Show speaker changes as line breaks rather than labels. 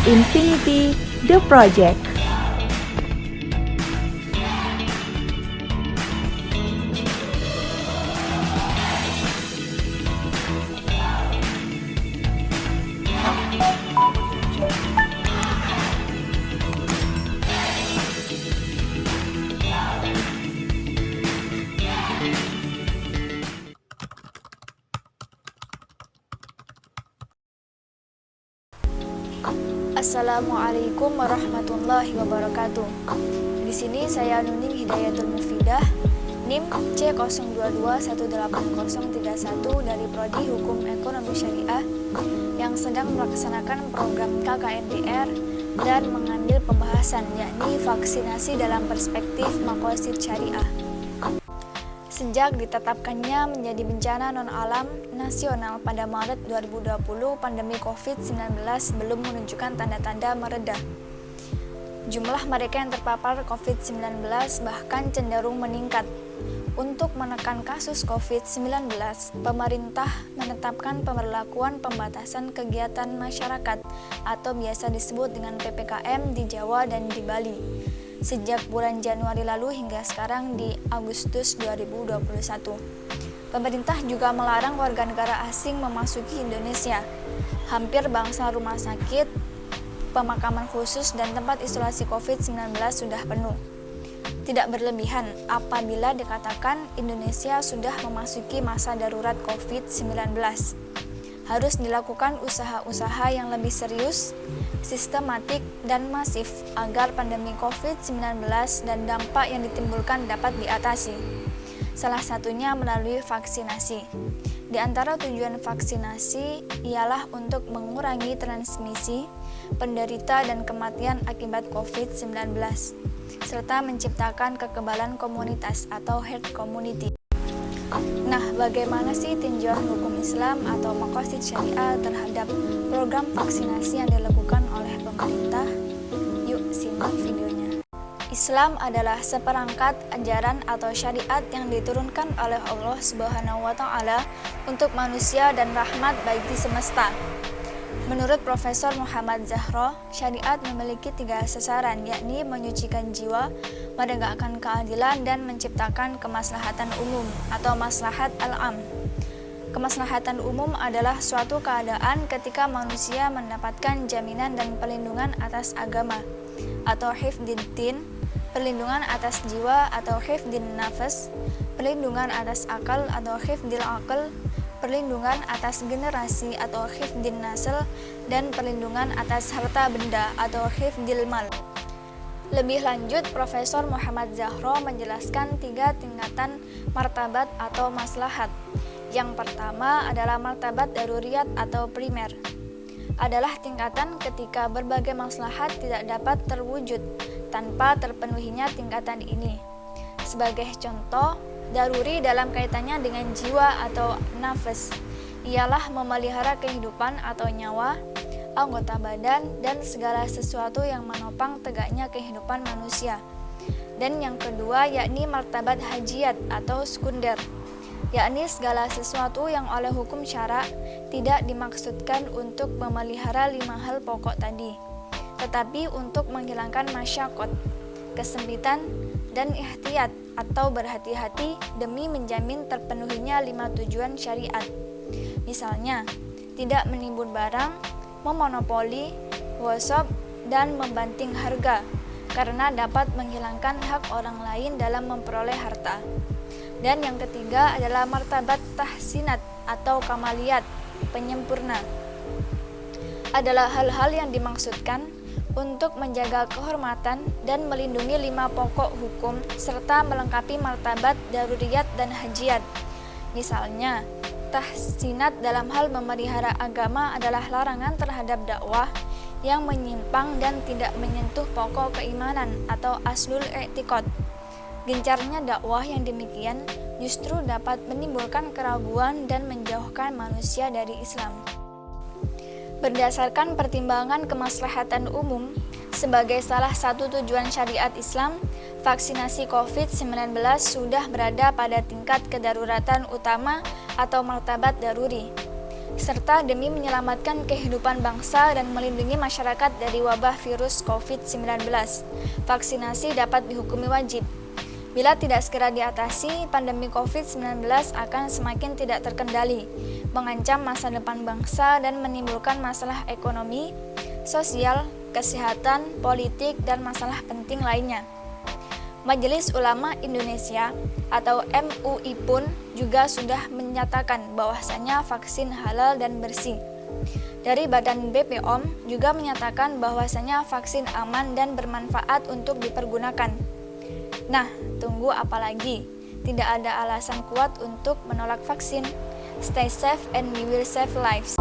Infinity The Project.
Assalamualaikum warahmatullahi wabarakatuh. Di sini saya Nuning Hidayatul Mufidah, NIM C02218031 dari Prodi Hukum Ekonomi Syariah yang sedang melaksanakan program KKNDR dan mengambil pembahasan yakni vaksinasi dalam perspektif maqasid syariah. Sejak ditetapkannya menjadi bencana non-alam nasional pada Maret 2020, pandemi COVID-19 belum menunjukkan tanda-tanda mereda. Jumlah mereka yang terpapar COVID-19 bahkan cenderung meningkat. Untuk menekan kasus COVID-19, pemerintah menetapkan pemberlakuan pembatasan kegiatan masyarakat atau biasa disebut dengan PPKM di Jawa dan di Bali sejak bulan Januari lalu hingga sekarang di Agustus 2021. Pemerintah juga melarang warga negara asing memasuki Indonesia. Hampir bangsa rumah sakit, pemakaman khusus, dan tempat isolasi COVID-19 sudah penuh. Tidak berlebihan apabila dikatakan Indonesia sudah memasuki masa darurat COVID-19. Harus dilakukan usaha-usaha yang lebih serius, sistematik, dan masif agar pandemi COVID-19 dan dampak yang ditimbulkan dapat diatasi. Salah satunya melalui vaksinasi. Di antara tujuan vaksinasi ialah untuk mengurangi transmisi, penderita, dan kematian akibat COVID-19, serta menciptakan kekebalan komunitas atau herd community. Nah, bagaimana sih tinjauan hukum Islam atau maqasid syariah terhadap program vaksinasi yang dilakukan oleh pemerintah? Yuk simak videonya. Islam adalah seperangkat ajaran atau syariat yang diturunkan oleh Allah Subhanahu wa Ta'ala untuk manusia dan rahmat bagi semesta. Menurut Profesor Muhammad Zahro, syariat memiliki 3 sasaran, yakni menyucikan jiwa, menegakkan keadilan, dan menciptakan kemaslahatan umum atau maslahat al-am. Kemaslahatan umum adalah suatu keadaan ketika manusia mendapatkan jaminan dan perlindungan atas agama atau hifdid-din, perlindungan atas jiwa atau hifdin nafas, perlindungan atas akal atau hifdil akal, perlindungan atas generasi atau hifdin nasl, dan perlindungan atas harta benda atau hifdil mal. Lebih lanjut, Profesor Muhammad Zahro menjelaskan 3 tingkatan martabat atau maslahat. Yang pertama adalah martabat daruriyat atau primer. Adalah tingkatan ketika berbagai maslahat tidak dapat terwujud tanpa terpenuhinya tingkatan ini. Sebagai contoh, daruri dalam kaitannya dengan jiwa atau nafas ialah memelihara kehidupan atau nyawa, anggota badan, dan segala sesuatu yang menopang tegaknya kehidupan manusia. Dan yang kedua yakni martabat hajiat atau sekunder, yakni segala sesuatu yang oleh hukum syara tidak dimaksudkan untuk memelihara 5 hal pokok tadi, tetapi untuk menghilangkan masyakot, kesempitan, dan ihtiyat atau berhati-hati demi menjamin terpenuhinya 5 tujuan syariat. Misalnya, tidak menimbun barang, memonopoli, ghosab, dan membanting harga karena dapat menghilangkan hak orang lain dalam memperoleh harta. Dan yang ketiga adalah martabat tahsinat atau kamaliyat, penyempurna. Adalah hal-hal yang dimaksudkan untuk menjaga kehormatan dan melindungi 5 pokok hukum serta melengkapi martabat daruriyat dan hajiat. Misalnya, tahsinat dalam hal memelihara agama adalah larangan terhadap dakwah yang menyimpang dan tidak menyentuh pokok keimanan atau aslul i'tiqad. Gencarnya dakwah yang demikian justru dapat menimbulkan keraguan dan menjauhkan manusia dari Islam. Berdasarkan pertimbangan kemaslahatan umum, sebagai salah satu tujuan syariat Islam, vaksinasi COVID-19 sudah berada pada tingkat kedaruratan utama atau martabat daruri. serta demi menyelamatkan kehidupan bangsa dan melindungi masyarakat dari wabah virus COVID-19. Vaksinasi dapat dihukumi wajib. Bila tidak segera diatasi, pandemi COVID-19 akan semakin tidak terkendali, mengancam masa depan bangsa dan menimbulkan masalah ekonomi, sosial, kesehatan, politik, dan masalah penting lainnya. Majelis Ulama Indonesia atau MUI pun juga sudah menyatakan bahwasanya vaksin halal dan bersih. Dari Badan BPOM juga menyatakan bahwasanya vaksin aman dan bermanfaat untuk dipergunakan. Nah, tunggu apa lagi? Tidak ada alasan kuat untuk menolak vaksin. Stay safe and we will save lives.